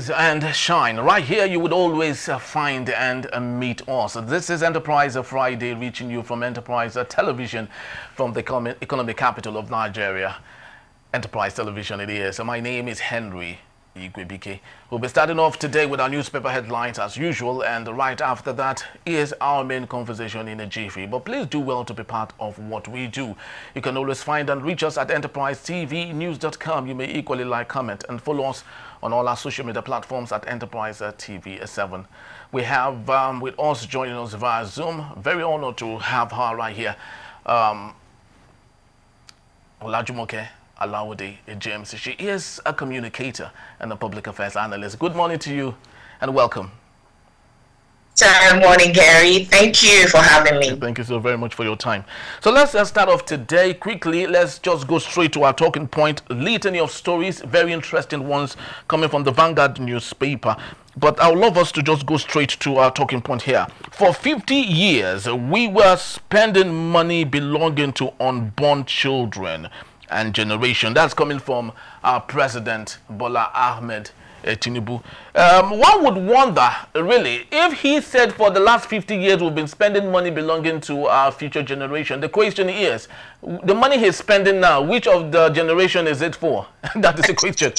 rise and shine. Right here, you would always find and meet us. This is Enterprise Friday, reaching you from Enterprise Television from the economic capital of Nigeria. Enterprise Television it is. My name is Henry Igwebike. We'll be starting off today with our newspaper headlines as usual, and right after that is our main conversation in a jiffy. But please do well to be part of what we do. You can always find and reach us at enterprisetvnews.com. You may equally like, comment, and follow us on all our social media platforms at Enterprise TV 7. We have with us joining us via Zoom. Very honored to have her right here. Olajumoke Alawode James. She is a communicator and a public affairs analyst. Good morning to you and welcome. Good morning, Gary. Thank you for having me. Thank you so very much for your time. So let's start off today quickly. Let's just go straight to our talking point. Litany of stories, very interesting ones coming from the Vanguard newspaper. But I would love us to just go straight to our talking point here. For 50 years, we were spending money belonging to unborn children and generation. That's coming from our president, Bola Ahmed Tinubu. One would wonder, really, if he said for the last 50 years we've been spending money belonging to our future generation. The question is, the money he's spending now, which of the generation is it for? That is the question.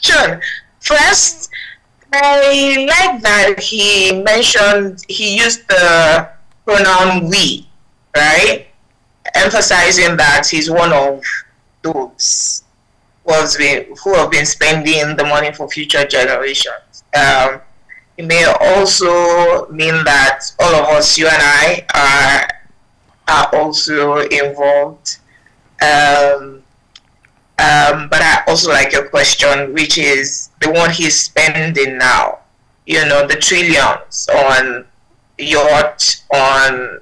Sure. First, I like that he used the pronoun we, right? Emphasizing that he's one of those who have been spending the money for future generations. It may also mean that all of us, you and I, are also involved. But I also like your question, which is the one he's spending now. You know, the trillions on yacht, on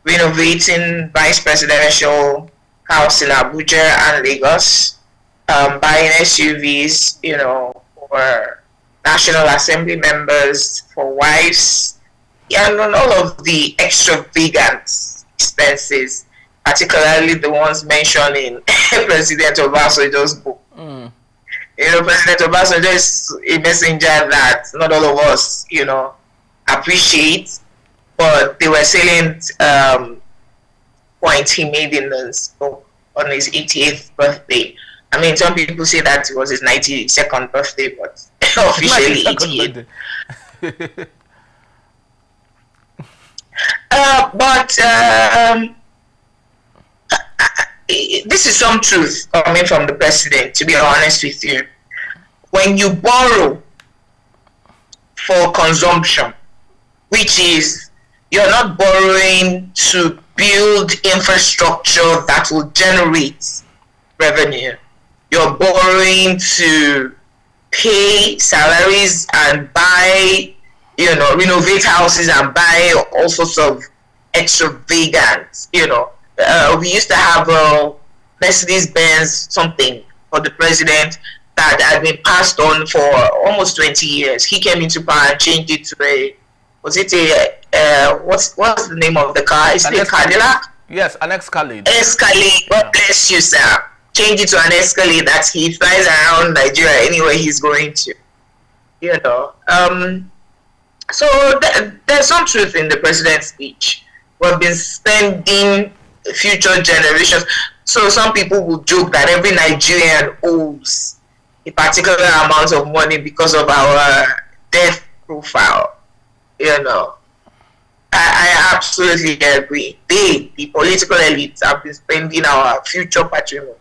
renovating vice presidential house in Abuja and Lagos, buying SUVs, you know, for National Assembly members, for wives, and on all of the extravagant expenses, particularly the ones mentioned in President Obasanjo's book. You know, President Obasanjo is a messenger that not all of us, you know, appreciate, but they were salient points he made in this book on his 88th birthday. I mean, some people say that it was his 92nd birthday, but officially 88th. This is some truth coming from the president, to be honest with you. When you borrow for consumption, which is you're not borrowing to build infrastructure that will generate revenue. You're borrowing to pay salaries and buy, you know, renovate houses and buy all sorts of extravagant, you know. We used to have a Mercedes-Benz something for the president that had been passed on for almost 20 years. He came into power and changed it to what's the name of the car? Is it a Cadillac? Yes, an Escalade. Escalade, God bless you, sir. Change it to an Escalade that he flies around Nigeria anywhere he's going to. You know. So there's some truth in the president's speech. We've been spending future generations. So some people will joke that every Nigerian owes a particular amount of money because of our death profile. You know, I absolutely agree. The political elites have been spending our future patrimony.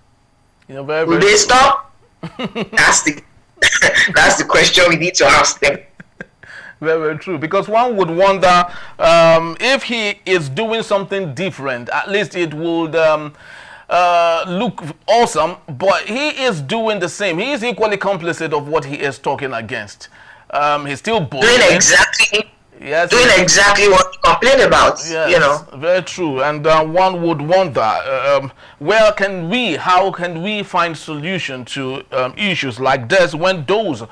You know, very, will they stop? That's the question we need to ask them. Very, very true. Because one would wonder if he is doing something different. At least it would look awesome. But he is doing the same. He is equally complicit of what he is talking against. He's still doing exactly what he complained about. Yes, you know, very true. And one would wonder, how can we find solution to issues like this when those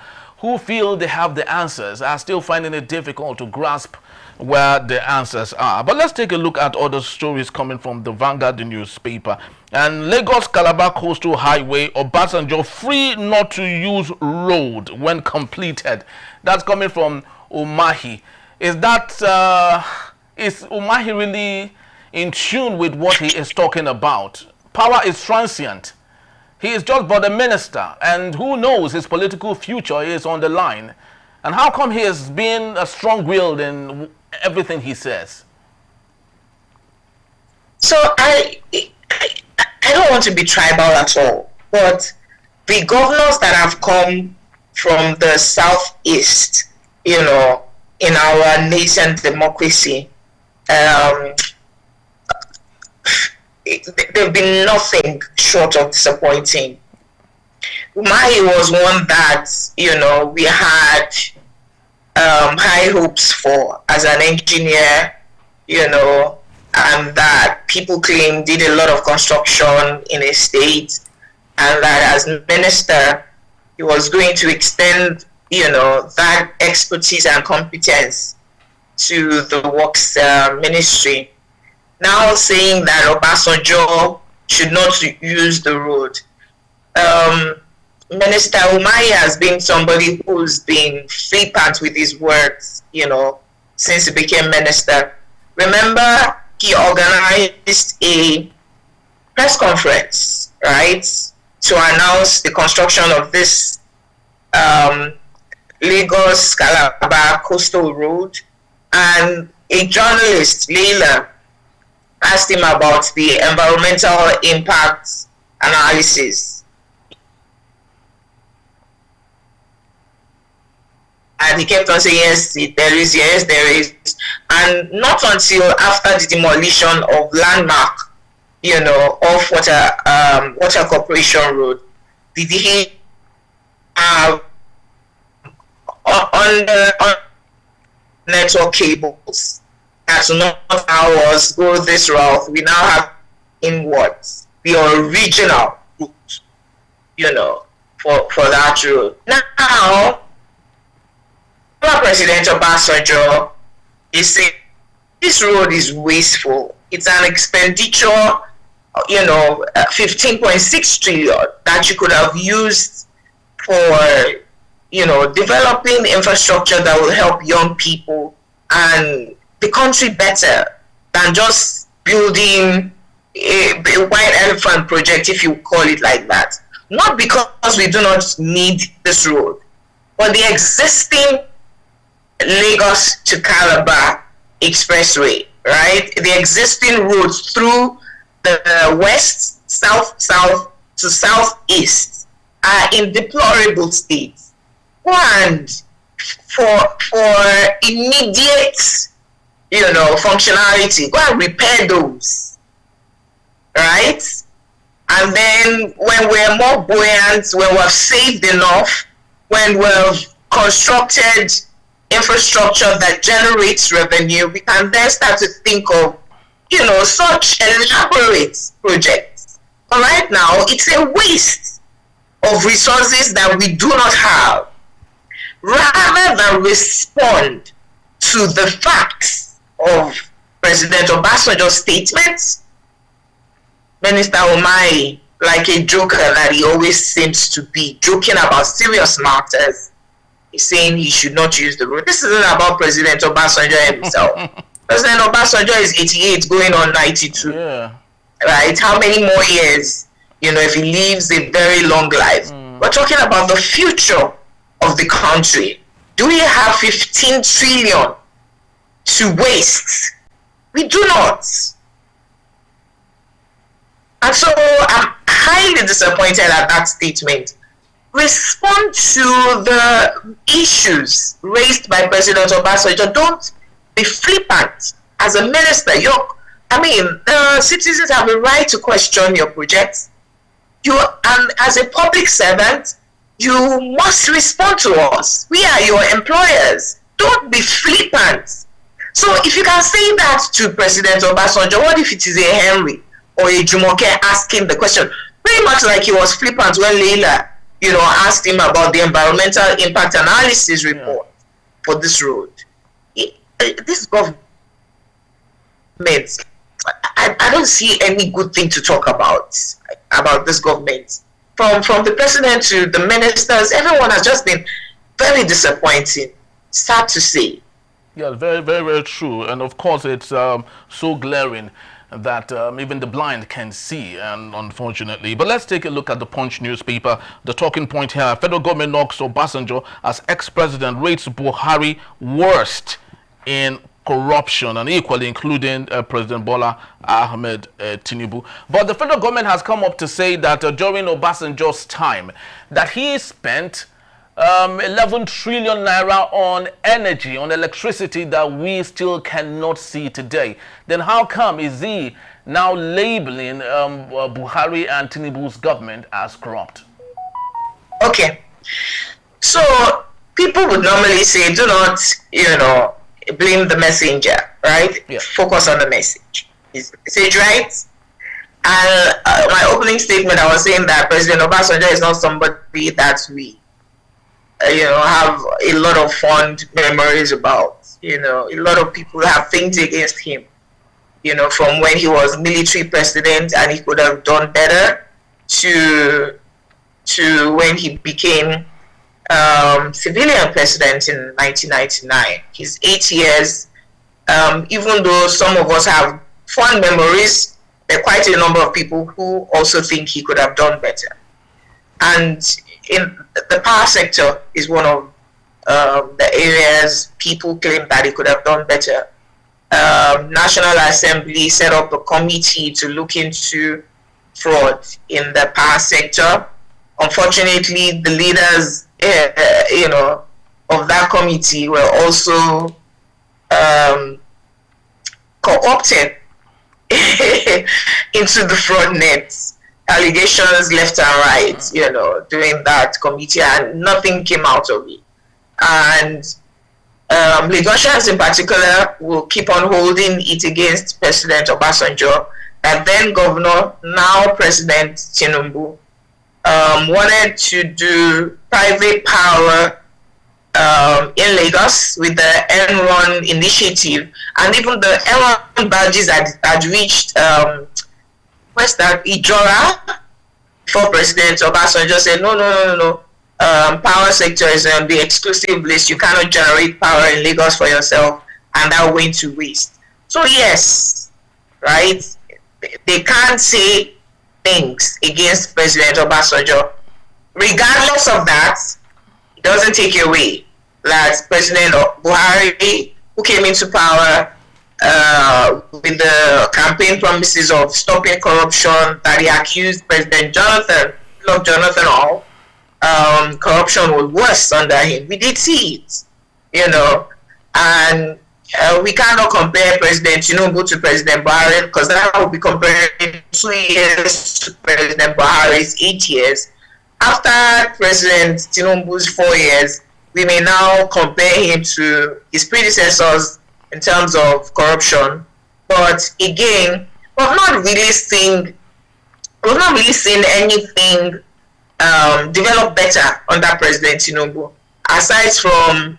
who feel they have the answers are still finding it difficult to grasp where the answers are. But let's take a look at other stories coming from the Vanguard newspaper. And Lagos-Calabar Coastal Highway, Obasanjo free not to use road when completed. That's coming from Umahi. Is Umahi really in tune with what he is talking about? Power is transient. He is just but a minister, and who knows, his political future is on the line. And how come he has been a strong-willed in everything he says? So I don't want to be tribal at all, but the governors that have come from the southeast, in our nascent democracy, they've been nothing short of disappointing. Umahi was one that, we had high hopes for as an engineer, and that people claimed did a lot of construction in a state, and that as minister, he was going to extend, that expertise and competence to the works ministry. Now saying that Obasanjo should not use the road. Minister Umahi has been somebody who's been flippant with his words, since he became minister. Remember, he organized a press conference, right, to announce the construction of this Lagos-Calabar coastal road, and a journalist, Leila, asked him about the environmental impact analysis. And he kept on saying, yes, there is, yes, there is. And not until after the demolition of Landmark, off Water Corporation Road, did he have on network cables that will not allow us go this route. We now have inwards the original route, for that road. Now, President Obasanjo is saying this road is wasteful. It's an expenditure, 15.6 trillion that you could have used for, developing infrastructure that will help young people and the country better than just building a white elephant project, if you call it like that. Not because we do not need this road, but the existing Lagos to Calabar expressway, right? The existing roads through the west, south to southeast are in deplorable states. And for immediate, functionality, go and repair those, right? And then when we're more buoyant, when we've saved enough, when we've constructed infrastructure that generates revenue, we can then start to think of, such elaborate projects. But right now, it's a waste of resources that we do not have. Rather than respond to the facts of President Obasanjo's statements, Minister Umahi, like a joker that he always seems to be, joking about serious matters, is saying he should not use the road. This isn't about President Obasanjo himself. President Obasanjo is 88, going on 92. Yeah. Right? How many more years, if he lives a very long life? We're talking about the future of the country. Do we have 15 trillion to waste? We do not. And so I'm highly disappointed at that statement. Respond to the issues raised by President Obasanjo. Don't be flippant. As a minister, the citizens have a right to question your projects. And as a public servant, you must respond to us. We are your employers. Don't be flippant. So if you can say that to President Obasanjo, what if it is a Henry or a Jumoke asking the question? Pretty much like he was flippant when Leila, asked him about the environmental impact analysis report for this road. this government, I don't see any good thing to talk about this government. From the president to the ministers, everyone has just been very disappointing. Sad to say. Yeah, very, very, very true. And of course, it's so glaring that even the blind can see, and unfortunately. But let's take a look at the Punch newspaper. The talking point here: Federal government knocks Obasanjo as ex-president, rates Buhari worst in corruption, and equally including President Bola Ahmed Tinubu. But the federal government has come up to say that during Obasanjo's time, that he spent 11 trillion naira on energy, on electricity that we still cannot see today. Then how come is he now labeling Buhari and Tinubu's government as corrupt? Okay, so people would normally say, do not, blame the messenger, right? Yeah. Focus on the message. Is it right? And my opening statement, I was saying that President Obasanjo is not somebody that we have a lot of fond memories about. A lot of people have things against him, from when he was military president and he could have done better to when he became civilian president in 1999. His 8 years, even though some of us have fond memories, there are quite a number of people who also think he could have done better. And in the power sector is one of the areas people claim that he could have done better. National Assembly set up a committee to look into fraud in the power sector. Unfortunately, the leaders, of that committee were also co-opted into the fraud nets. Allegations left and right, during that committee, and nothing came out of it. And Lagosians in particular will keep on holding it against President Obasanjo, that then governor, now President Tinubu, wanted to do private power in Lagos with the Enron initiative, and even the Enron badges had reached Ijora, before President Obasanjo said, no. Power sector is on the exclusive list. You cannot generate power in Lagos for yourself, and that went to waste. So yes, right? They can't say things against President Obasanjo. Regardless of that, it doesn't take away that President Buhari, who came into power with the campaign promises of stopping corruption, that he accused President Jonathan all, corruption was worse under him. We did see it, and we cannot compare President Tinubu to President Buhari, because that would be comparing 2 years to President Buhari's 8 years. After President Tinubu's 4 years, we may now compare him to his predecessors in terms of corruption. But again, we've not really seen anything develop better under President Tinubu, aside from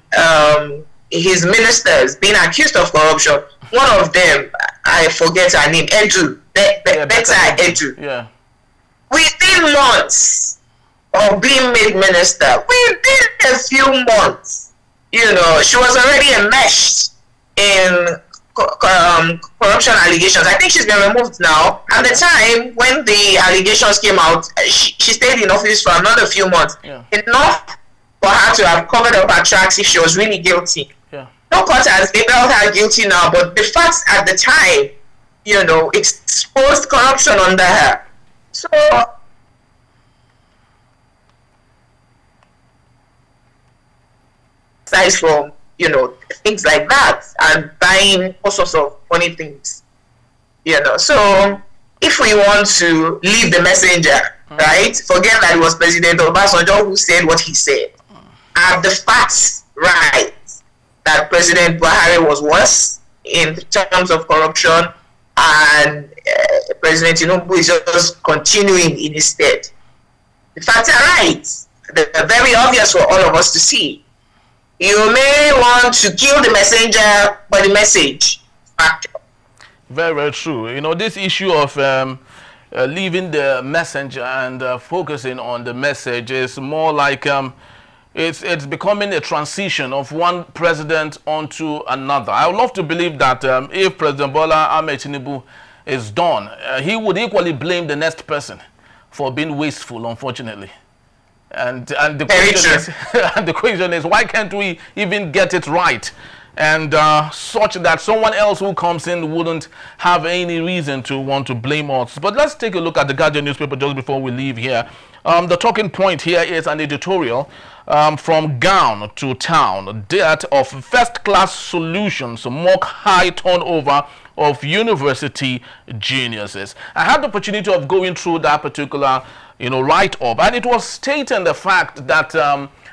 his ministers being accused of corruption. One of them, I forget her name, Edu. Yeah. Within months of being made minister, within a few months, she was already enmeshed in corruption allegations. I think she's been removed now. At the time when the allegations came out, she stayed in office for another few months. Yeah. Enough for her to have covered up her tracks if she was really guilty. Yeah. No court has labeled her guilty now, but the facts at the time, exposed corruption under her. So aside from things like that, and buying all sorts of funny things, so if we want to leave the messenger, right, forget that it was President Obasanjo who said what he said. Are the facts right that President Buhari was worse in terms of corruption, and President Tinubu is just continuing in his stead? The facts are right. They're very obvious for all of us to see. You may want to kill the messenger, but the message factor. Very, very true. You know, this issue of leaving the messenger and focusing on the message is more like it's becoming a transition of one president onto another. I would love to believe that if President Bola Ahmed Tinubu is done, he would equally blame the next person for being wasteful, unfortunately. And the question is, and the question is, why can't we even get it right? And such that someone else who comes in wouldn't have any reason to want to blame us. But let's take a look at the Guardian newspaper just before we leave here. The talking point here is an editorial from gown to town. Death of first-class solutions mock high turnover of university geniuses. I had the opportunity of going through that particular, write-up, and it was stating the fact that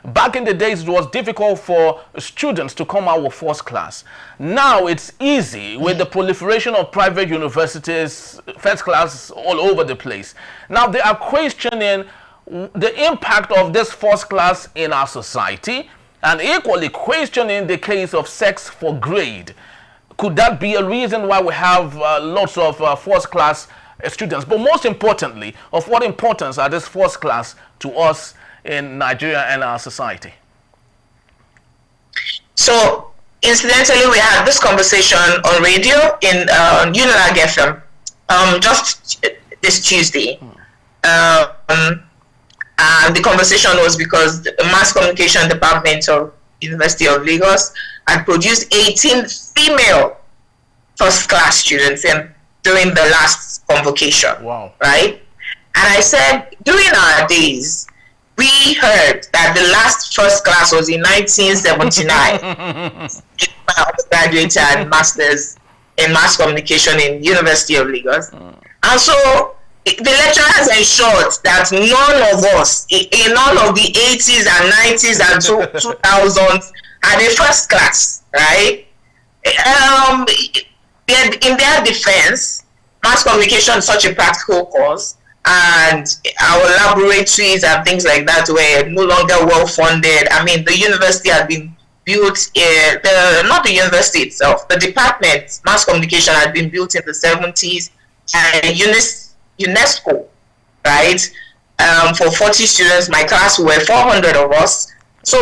back in the days, it was difficult for students to come out with first class. Now it's easy with the proliferation of private universities, first class all over the place. Now they are questioning the impact of this first class in our society and equally questioning the case of sex for grade. Could that be a reason why we have lots of first class students? But most importantly, of what importance are this first class to us in Nigeria and our society? So, incidentally, we had this conversation on radio in Unilag FM just this Tuesday. And the conversation was because the Mass Communication Department of University of Lagos had produced 18 female first-class students during the last convocation. Wow. Right? And I said, during our days, we heard that the last first class was in 1979. My undergraduate and master's in mass communication in University of Lagos. And so the lecturers ensured that none of us in all of the 80s and 90s and 2000s had a first class, right? In their defense, mass communication is such a practical course, and our laboratories and things like that were no longer well funded. I mean, the university had been built, not the university itself, the department, mass communication, had been built in the 70s, and UNESCO, right? For 40 students, my class, we were 400 of us. So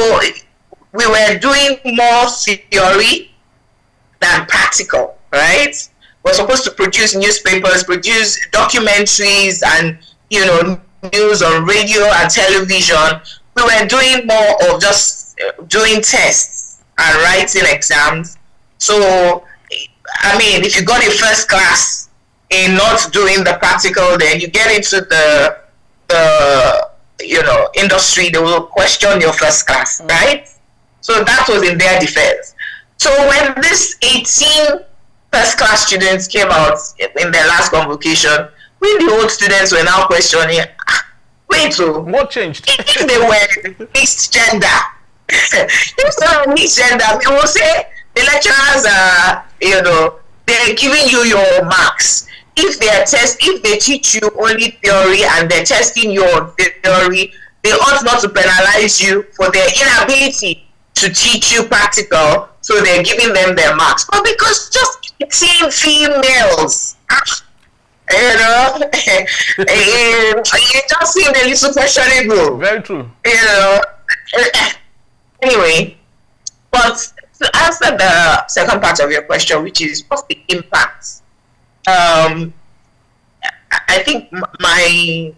we were doing more theory than practical, right? We're supposed to produce newspapers, produce documentaries, and news on radio and television. We were doing more of just doing tests and writing exams. So, I mean, if you got a first class in not doing the practical, then you get into the industry, they will question your first class, right? So that was in their defense. So when this 18 first class students came out in their last convocation, we the old students were now questioning, wait, what changed? If they were mixed gender, if they were mixed gender, they will say the lecturers are, they're giving you your marks. If they teach you only theory and they're testing your theory, they ought not to penalize you for their inability to teach you practical, so they're giving them their marks. But because just 18 females, it just seemed a little questionable. Very true. Anyway, but to answer the second part of your question, which is what's the impact? I think my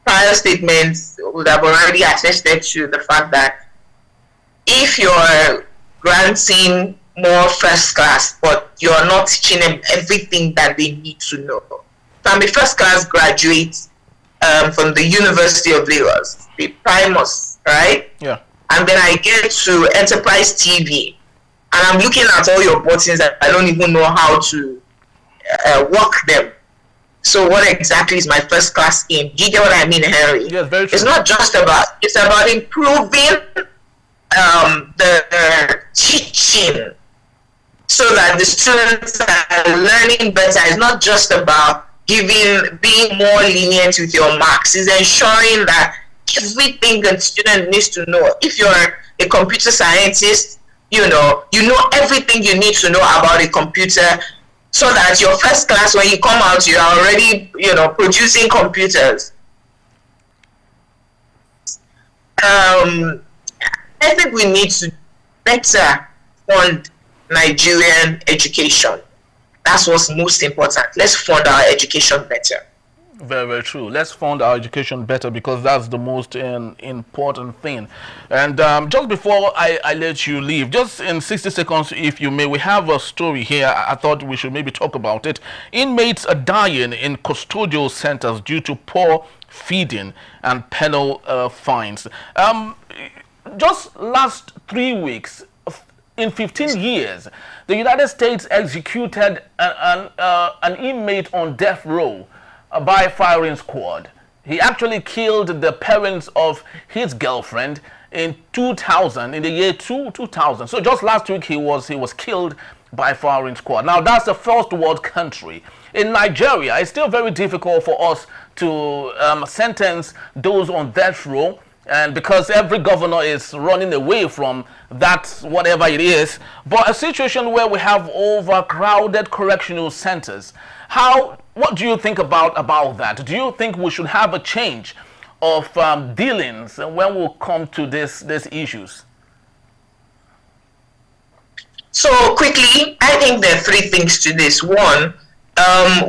prior statements would have already attested to the fact that if you're granting more first class, but you're not teaching them everything that they need to know. So I'm a first class graduate from the University of Lagos, the Primus, right? Yeah. And then I get to Enterprise TV, and I'm looking at all your buttons and I don't even know how to work them. So what exactly is my first class aim? Do you get what I mean, Henry? Yes, very true. It's not just it's about improving the teaching so that the students are learning better. It's not just about being more lenient with your marks. It's ensuring that everything a student needs to know. If you're a computer scientist, you know everything you need to know about a computer, so that your first class, when you come out, you are already, producing computers. I think we need to better fund Nigerian education. That's what's most important. Let's fund our education better. Very, very true. Let's fund our education better, because that's the most important thing. And just before I let you leave, just in 60 seconds, if you may, we have a story here. I thought we should maybe talk about it. Inmates are dying in custodial centers due to poor feeding and penal fines. Just last 3 weeks, in 15 years, the United States executed an inmate on death row by firing squad. He actually killed the parents of his girlfriend in 2000, in the year 2000. So just last week he was killed by firing squad. Now that's a first world country. In Nigeria, it's still very difficult for us to sentence those on death row, and because every governor is running away from that, whatever it is. But a situation where we have overcrowded correctional centers, what do you think about that? Do you think we should have a change of dealings when we come to these issues? So quickly, I think there are three things to this. One,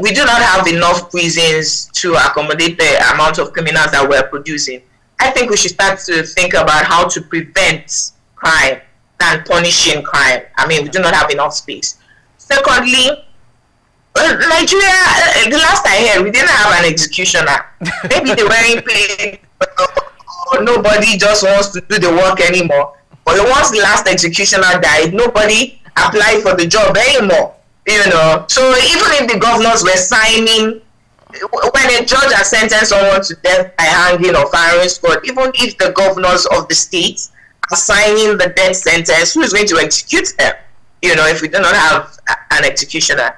we do not have enough prisons to accommodate the amount of criminals that we're producing. I think we should start to think about how to prevent crime than punishing crime. I mean, we do not have enough space. Secondly, Nigeria, the last I heard, we didn't have an executioner. Maybe they weren't paid. Nobody just wants to do the work anymore. But once the last executioner died, nobody applied for the job anymore. So even if the governors were signing, when a judge has sentenced someone to death by hanging or firing squad, even if the governors of the states are signing the death sentence, who is going to execute them? If we do not have an executioner.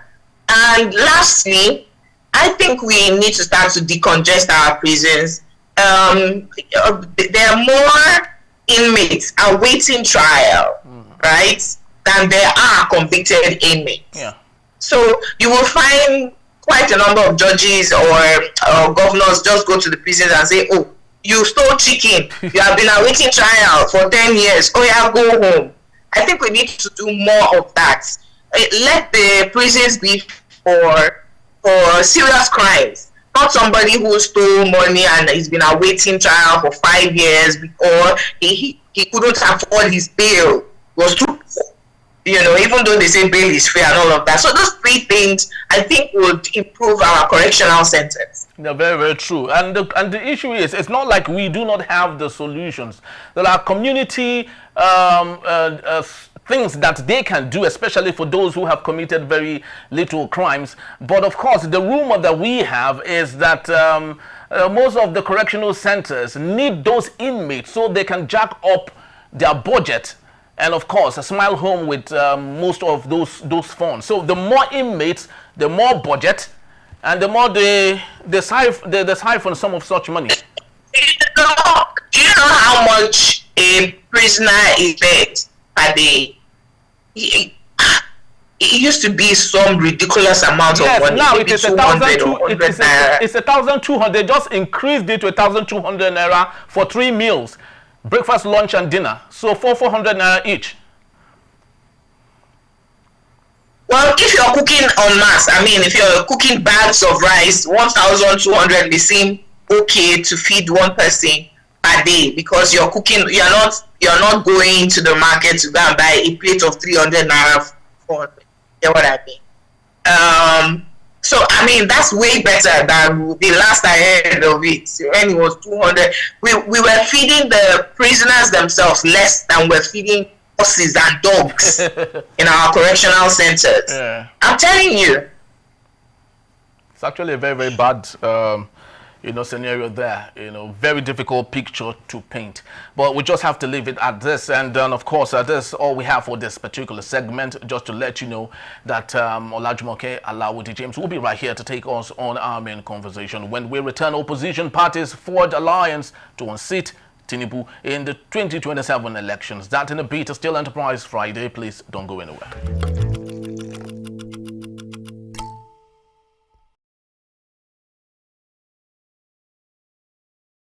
And lastly, I think we need to start to decongest our prisons. There are more inmates awaiting trial, right, than there are convicted inmates. Yeah. So you will find quite a number of judges or governors just go to the prisons and say, "Oh, you stole chicken. You have been awaiting trial for 10 years. Oh yeah, go home." I think we need to do more of that. Let the prisons be for serious crimes, not somebody who stole money and he's been awaiting trial for 5 years or he couldn't afford his bail. Was too, even though they say bail is free and all of that. So those three things I think would improve our correctional centers. Yeah, very, very true. And the issue is, it's not like we do not have the solutions. There are community things that they can do, especially for those who have committed very little crimes. But of course, the rumor that we have is that most of the correctional centers need those inmates so they can jack up their budget and of course smile home with most of those funds. So the more inmates, the more budget, and the more they siphon some of such money. Do you know how much a prisoner is paid per day? It used to be some ridiculous amount of money. Now it is 1,200. It's 1,200. They just increased it to 1,200 naira for 3 meals, breakfast, lunch, and dinner. So 400 naira each. Well, if you're cooking en masse, if you're cooking bags of rice, 1,200 may seem okay to feed one person a day, because you're cooking. You're not going to the market to go and buy a plate of 300 naira. You know what I mean? So that's way better than the last I heard of it, when it was 200. We were feeding the prisoners themselves less than we're feeding horses and dogs in our correctional centers. Yeah. I'm telling you. It's actually a very, very bad scenario there. Very difficult picture to paint. But we just have to leave it at this. And of course, this is all we have for this particular segment. Just to let you know that Olajumoke Alawudi James will be right here to take us on our main conversation when we return. Opposition parties forge alliance to unseat Tinubu in the 2027 elections. That in a bit. Still Enterprise Friday. Please don't go anywhere.